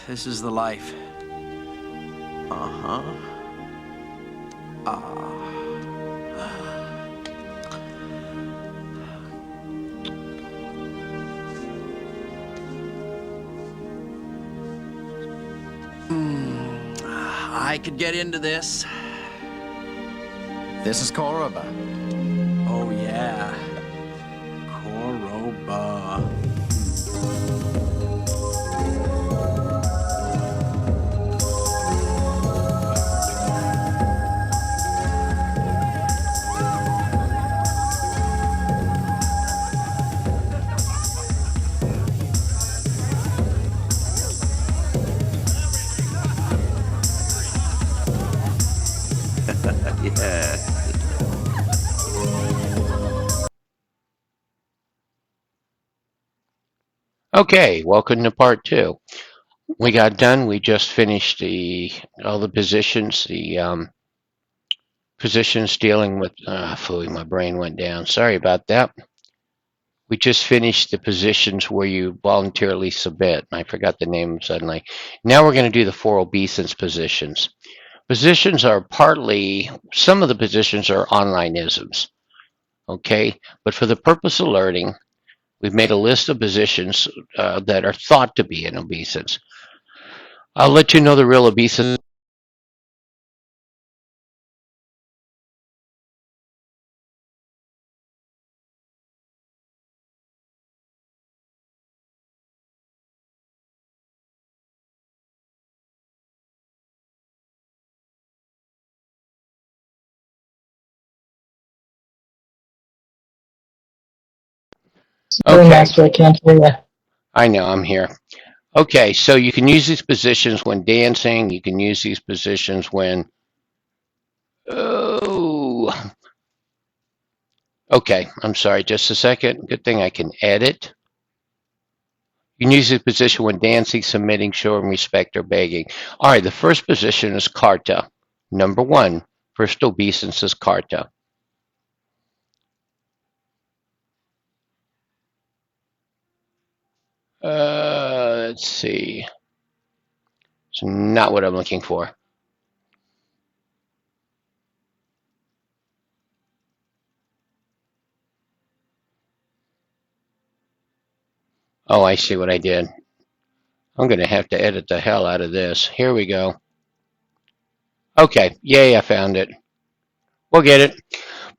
This is the life. Uh-huh. Ah. I could get into this. This is Koroba. Oh, yeah. Koroba. Yeah. Okay, welcome to part 2. We got done. We just finished all the positions, the positions dealing with. Phooey, my brain went down. Sorry about that. We just finished the positions where you voluntarily submit. I forgot the name suddenly. Now we're going to do the 4 obeisance positions. Positions are partly, some of the positions are online isms, okay? But for the purpose of learning, we've made a list of positions that are thought to be an obeisance. I'll let you know the real obeisance. Sorry, Okay, Master, I can't hear you. I know, I'm here. Okay, so you can use these positions when dancing. You can use these positions when. Oh, okay, I'm sorry, just a second. Good thing I can edit. You can use this position when dancing, submitting, showing respect, or begging. All right, the first position is Carta. Number 1, first obeisance is Carta. Let's see. It's not what I'm looking for. Oh, I see what I did. I'm going to have to edit the hell out of this. Here we go. Okay, yay, I found it. We'll get it.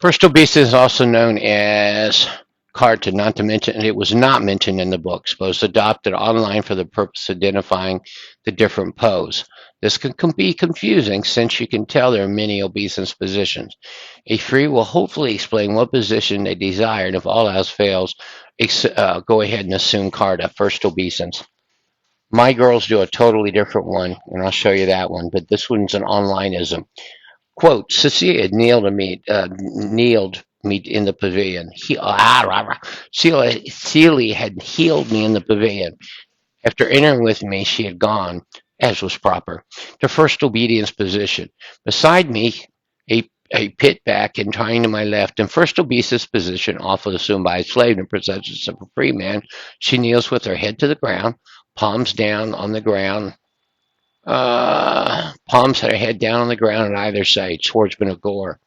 First obeisance is also known as Carta, not to mention, it was not mentioned in the books, but was adopted online for the purpose of identifying the different pose. This can be confusing since you can tell there are many obeisance positions. A free will hopefully explain what position they desire, and if all else fails, go ahead and assume Carta, first obeisance. My girls do a totally different one, and I'll show you that one, but this one's an onlineism. Quote, Cecilia kneeled me in the pavilion. Celia had healed me in the pavilion. After entering with me, she had gone, as was proper, to first obedience position. Beside me, a pit back inclining to my left, in first obeisance position, often assumed by a slave and presented of a free man, she kneels with her head to the ground, palms down on the ground, palms had her head down on the ground on either side, swordsman of gore.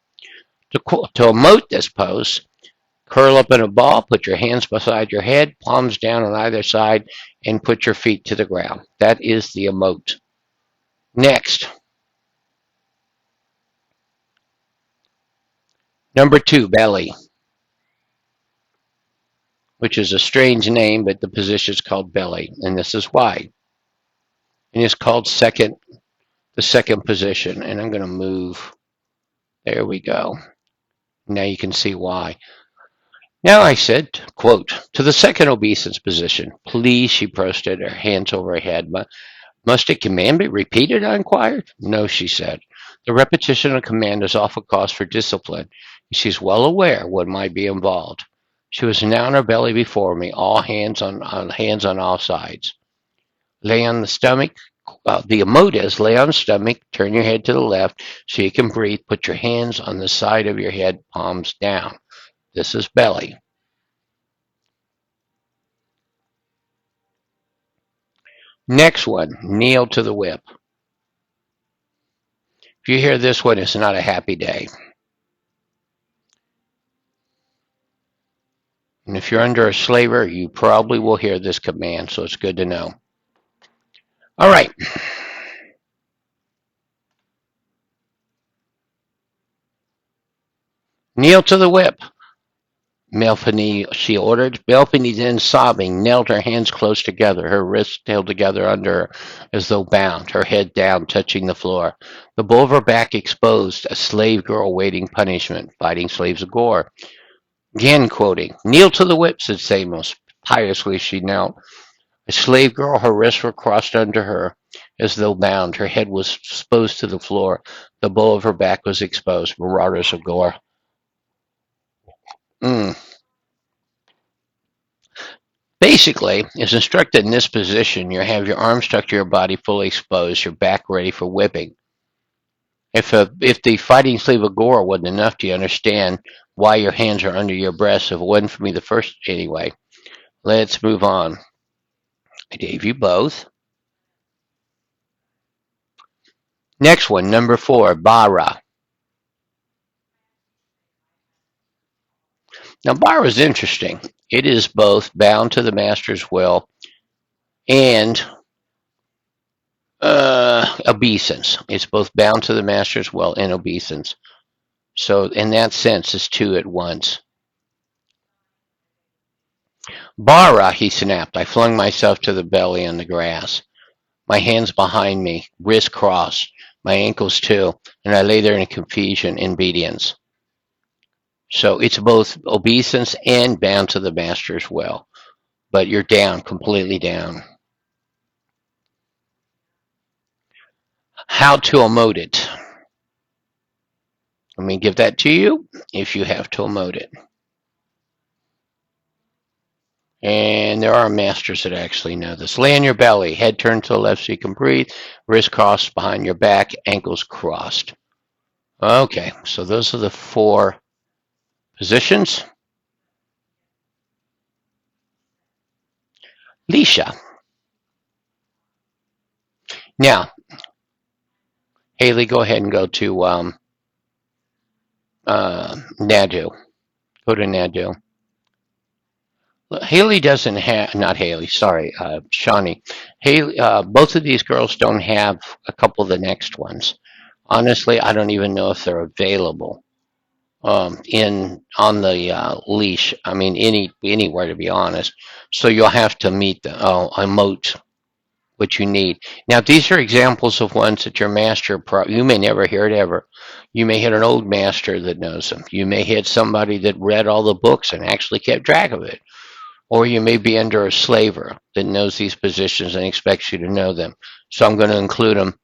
To emote this pose, curl up in a ball, put your hands beside your head, palms down on either side, and put your feet to the ground. That is the emote. Next, number 2, belly, which is a strange name, but the position is called belly, and this is why. And it's called the second position, and I'm going to move. There we go. Now you can see why. Now I said, quote, to the second obeisance position, please, she protested, her hands over her head. Must a command be repeated? I inquired. No, she said. The repetition of command is often cause for discipline. She's well aware what might be involved. She was now on her belly before me, all hands on all sides. Lay on the stomach. The emote is lay on the stomach, turn your head to the left so you can breathe. Put your hands on the side of your head, palms down. This is belly. Next one, kneel to the whip. If you hear this one, it's not a happy day. And if you're under a slaver, you probably will hear this command, so it's good to know. All right. Kneel to the whip. Melphalie, she ordered. Melphalie then, sobbing, knelt her hands close together, her wrists held together under her as though bound, her head down, touching the floor. The bull of her back exposed, a slave girl waiting punishment, fighting slaves of gore. Again quoting, kneel to the whip, said Samos. Piously she knelt. A slave girl, her wrists were crossed under her as though bound, her head was exposed to the floor, the bow of her back was exposed, marauders of gore. Basically, as instructed in this position, you have your arms stuck to your body fully exposed, your back ready for whipping. If the fighting slave of gore wasn't enough, do you understand why your hands are under your breasts? If it wasn't for me the first anyway. Let's move on. I gave you both. Next one, number 4, Bara. Now, Bara is interesting. It is both bound to the master's will and obeisance. It's both bound to the master's will and obeisance. So, in that sense, it's two at once. Bara, he snapped. I flung myself to the belly on the grass. My hands behind me, wrists crossed, my ankles too, and I lay there in confusion and obedience. So it's both obeisance and bound to the master's will, but you're down, completely down. How to emote it. Let me give that to you if you have to emote it. And there are masters that actually know this. Lay on your belly, head turned to the left so you can breathe, wrists crossed behind your back, ankles crossed. Okay, so those are the 4 positions. Lisha. Now, Haley, go ahead and go to Nadu. Go to Nadu. Haley doesn't have, not Haley, sorry, Shawnee. Haley, both of these girls don't have a couple of the next ones. Honestly, I don't even know if they're available on the leash. I mean, anywhere to be honest. So you'll have to meet the emote what you need. Now, these are examples of ones that your master, you may never hear it ever. You may hit an old master that knows them. You may hit somebody that read all the books and actually kept track of it. Or you may be under a slaver that knows these positions and expects you to know them. So I'm going to include them.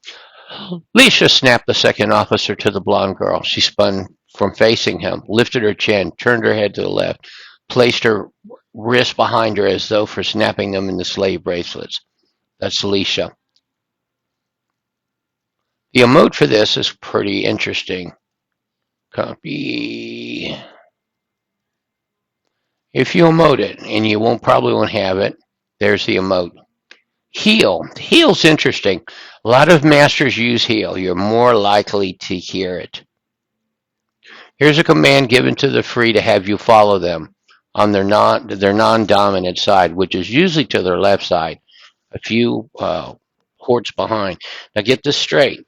Lisha snapped the second officer to the blonde girl. She spun from facing him, lifted her chin, turned her head to the left, placed her wrist behind her as though for snapping them into slave bracelets. That's Lisha. The emote for this is pretty interesting. Copy. If you emote it, and you probably won't have it, there's the emote. Heal. Heal's interesting. A lot of masters use heal. You're more likely to hear it. Here's a command given to the free to have you follow them on their non-dominant side, which is usually to their left side, a few ports behind. Now get this straight.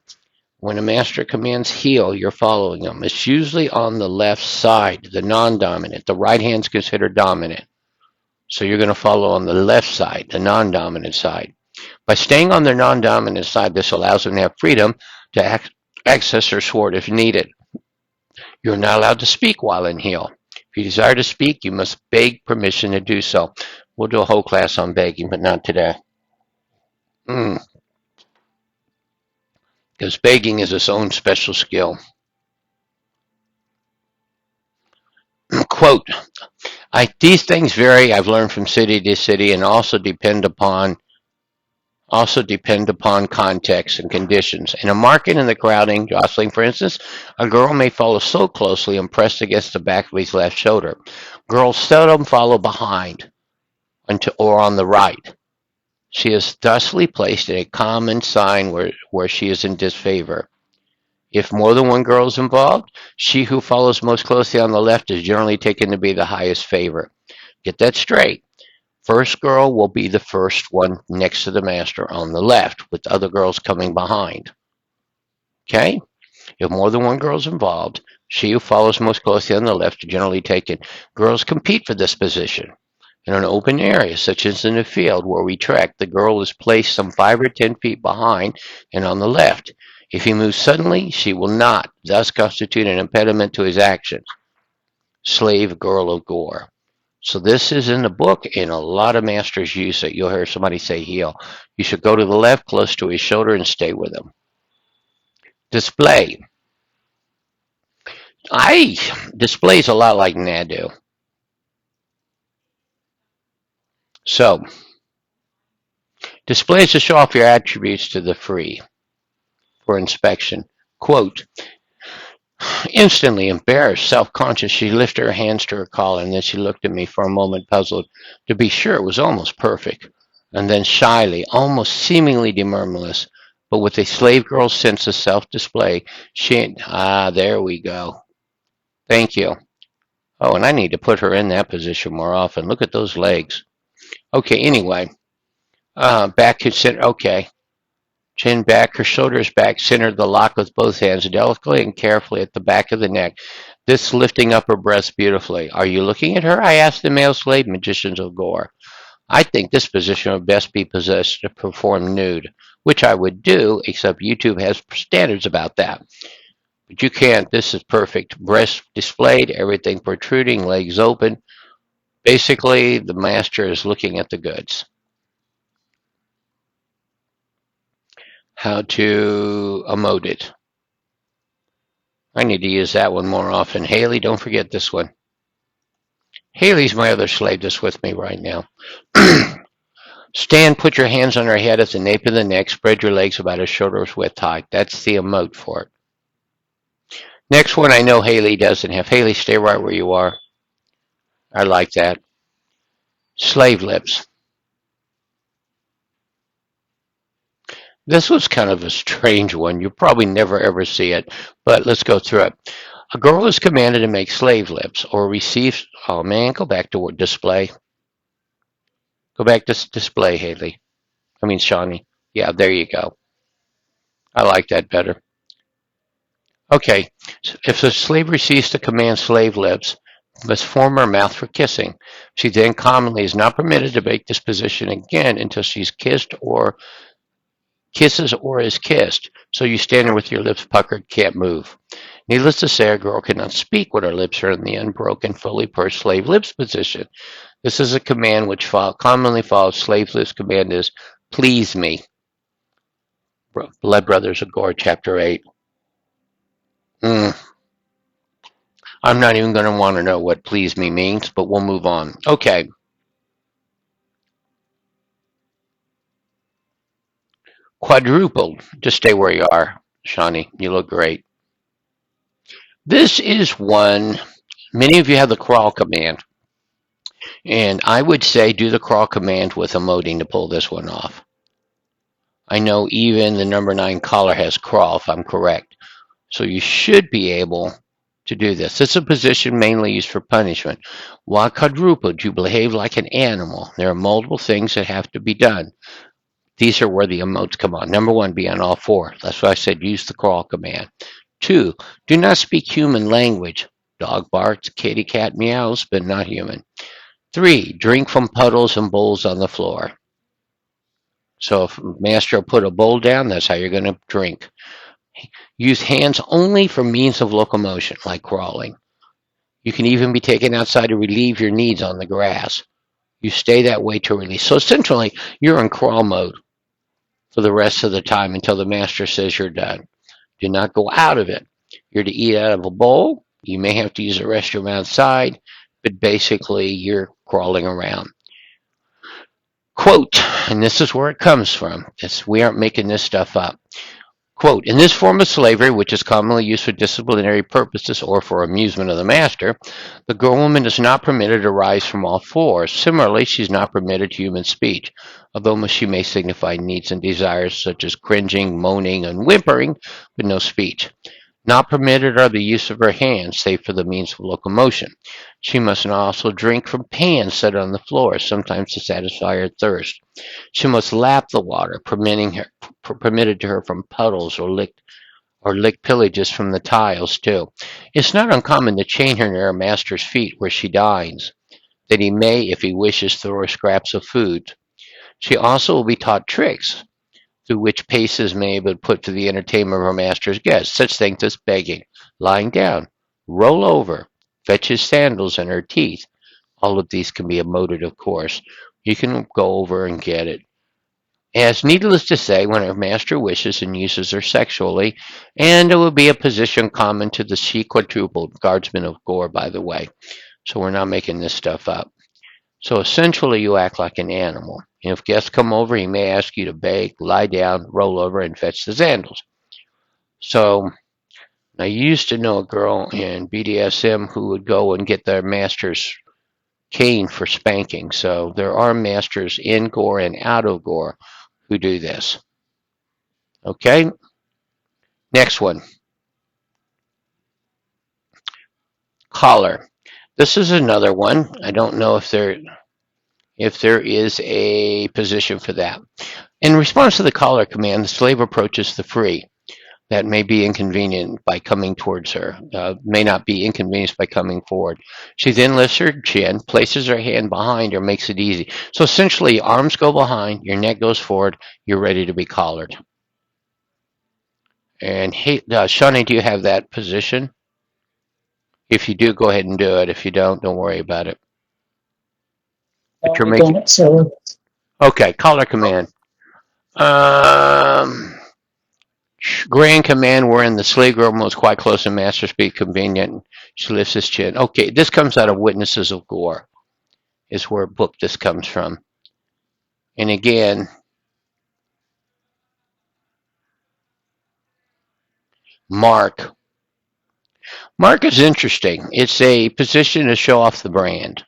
When a master commands heal, you're following them. It's usually on the left side, the non-dominant. The right hand's considered dominant. So you're going to follow on the left side, the non-dominant side. By staying on their non-dominant side, this allows them to have freedom to access their sword if needed. You're not allowed to speak while in heal. If you desire to speak, you must beg permission to do so. We'll do a whole class on begging, but not today. Because begging is its own special skill. Quote, these things vary, I've learned, from city to city, and also depend upon context and conditions. In a market in the crowding, jostling, for instance, a girl may follow so closely and pressed against the back of his left shoulder. Girls seldom follow behind or on the right. She is thusly placed in a common sign where she is in disfavor. If more than one girl is involved, she who follows most closely on the left is generally taken to be the highest favor. Get that straight. First girl will be the first one next to the master on the left, with the other girls coming behind. Okay? If more than one girl is involved, she who follows most closely on the left is generally taken. Girls compete for this position. In an open area, such as in a field where we trek, the girl is placed some 5 or 10 feet behind and on the left. If he moves suddenly, she will not, thus constitute an impediment to his actions. Slave Girl of Gore. So this is in the book, and a lot of masters use it. You'll hear somebody say heel. You should go to the left, close to his shoulder, and stay with him. Display. Displays a lot like Nadu. So, displays to show off your attributes to the free for inspection. Quote, instantly embarrassed, self-conscious, she lifted her hands to her collar, and then she looked at me for a moment, puzzled. To be sure, it was almost perfect. And then shyly, almost seemingly demurrulous, but with a slave girl's sense of self-display, there we go. Thank you. Oh, and I need to put her in that position more often. Look at those legs. Okay, anyway. Back to center. Okay. Chin back, her shoulders back, centered the lock with both hands delicately and carefully at the back of the neck. This lifting up her breast beautifully. Are you looking at her? I asked the male slave magicians of Gore. I think this position would best be possessed to perform nude, which I would do, except YouTube has standards about that. But you can't. This is perfect. Breast displayed, everything protruding, legs open. Basically, the master is looking at the goods. How to emote it. I need to use that one more often. Haley, don't forget this one. Haley's my other slave that's with me right now. Stand, put your hands on her head at the nape of the neck, spread your legs about a shoulder's width high. That's the emote for it. Next one I know Haley doesn't have. Haley, stay right where you are. I like that. Slave lips. This was kind of a strange one. You'll probably never ever see it, but let's go through it. A girl is commanded to make slave lips or receive. Oh man, go back to display. Go back to display, Haley. I mean, Shawnee. Yeah, there you go. I like that better. Okay, so if the slave receives the command slave lips, must form her mouth for kissing. She then commonly is not permitted to make this position again until she's kissed or kisses or is kissed. So you stand there with your lips puckered, can't move. Needless to say, a girl cannot speak when her lips are in the unbroken, fully pursed slave lips position. This is a command which commonly follows slave lips command is, please me. Blood Brothers of Gore, Chapter 8. I'm not even going to want to know what please me means, but we'll move on. Okay. Quadrupled. Just stay where you are, Shawnee. You look great. This is one, many of you have the crawl command. And I would say do the crawl command with emoting to pull this one off. I know even the number 9 collar has crawl, if I'm correct. So you should be able to do this. It's a position mainly used for punishment. While quadrupled, you behave like an animal. There are multiple things that have to be done. These are where the emotes come on. Number 1, be on all 4. That's why I said use the crawl command. 2, do not speak human language. Dog barks, kitty cat meows, but not human. 3, drink from puddles and bowls on the floor. So if master put a bowl down, that's how you're going to drink. Use hands only for means of locomotion, like crawling. You can even be taken outside to relieve your needs on the grass. You stay that way to release. So essentially, you're in crawl mode for the rest of the time until the master says you're done. Do not go out of it. You're to eat out of a bowl. You may have to use the restroom outside, but basically you're crawling around. Quote, and this is where it comes from. We aren't making this stuff up. Quote, in this form of slavery, which is commonly used for disciplinary purposes or for amusement of the master, the girl woman is not permitted to rise from all 4. Similarly, she's not permitted human speech. although she may signify needs and desires such as cringing, moaning, and whimpering, but no speech. Not permitted are the use of her hands, save for the means of locomotion. She must not also drink from pans set on the floor, sometimes to satisfy her thirst. She must lap the water, permitted to her from puddles or lick pillages from the tiles too. It's not uncommon to chain her near her master's feet where she dines, that he may, if he wishes, throw her scraps of food. She also will be taught tricks, through which paces may be put to the entertainment of her master's guests, such things as begging, lying down, roll over, fetch his sandals and her teeth. All of these can be emoted, of course. You can go over and get it. As needless to say, when her master wishes and uses her sexually, and it would be a position common to the Quadruped guardsmen of Gore, by the way. So we're not making this stuff up. So essentially, you act like an animal. If guests come over, he may ask you to beg, lie down, roll over, and fetch the sandals. So I used to know a girl in BDSM who would go and get their master's cane for spanking. So there are masters in Gore and out of Gore who do this. Okay, next one. Collar. This is another one. I don't know if there is a position for that. In response to the collar command, the slave approaches the free. That may be inconvenient by coming towards her, may not be inconvenienced by coming forward. She then lifts her chin, places her hand behind her, makes it easy. So essentially, arms go behind, your neck goes forward, you're ready to be collared. And hey, Shawnee, do you have that position? If you do, go ahead and do it. If you don't worry about it. But you're making. Okay, collar command. Grand command wherein the slave girl moves quite close to master speed convenient. She lifts his chin. Okay, this comes out of Witnesses of Gore, is where book this comes from. And again, mark. Mark is interesting. It's a position to show off the brand.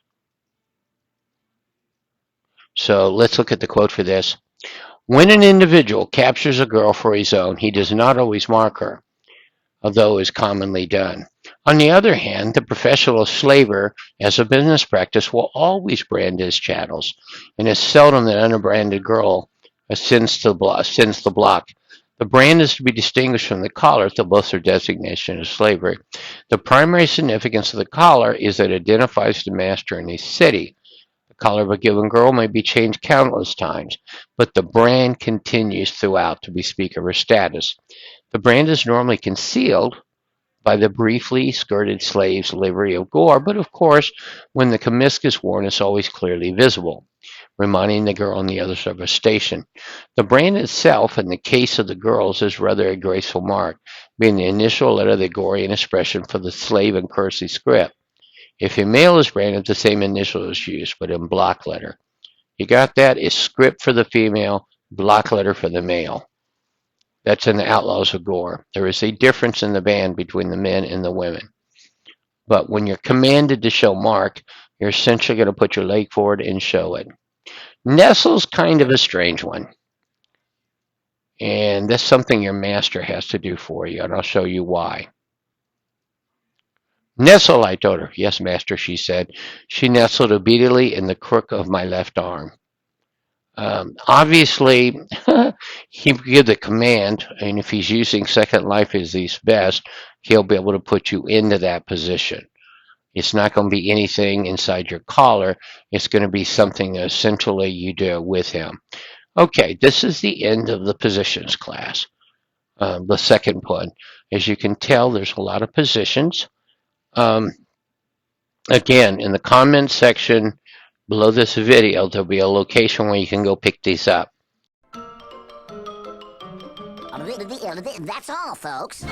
So let's look at the quote for this. When an individual captures a girl for his own, he does not always mark her, although is commonly done. On the other hand, the professional slaver, as a business practice, will always brand his chattels, and it's seldom that an unbranded girl sends the block. The brand is to be distinguished from the collar to both their designation as slavery. The primary significance of the collar is that it identifies the master in a city. The collar of a given girl may be changed countless times, but the brand continues throughout to bespeak of her status. The brand is normally concealed by the briefly skirted slave's livery of Gore, but of course, when the kamisk is worn, it's always clearly visible, reminding the girl on the other side of a station. The brand itself, in the case of the girls, is rather a graceful mark, being the initial letter of the Gorian expression for the slave and cursive script. If a male is branded, the same initial is used, but in block letter. You got that? It's script for the female, block letter for the male. That's in the Outlaws of Gore. There is a difference in the band between the men and the women. But when you're commanded to show mark, you're essentially going to put your leg forward and show it. Nestle's kind of a strange one. And that's something your master has to do for you, and I'll show you why. Nestle, I told her. Yes, master, she said. She nestled obediently in the crook of my left arm. Obviously, he will give the command, and if he's using Second Life as his best, he'll be able to put you into that position. It's not going to be anything inside your collar. It's going to be something essentially you do with him. Okay, this is the end of the positions class, the second one. As you can tell, there's a lot of positions. Again, in the comments section below this video, there'll be a location where you can go pick these up. That's all, folks.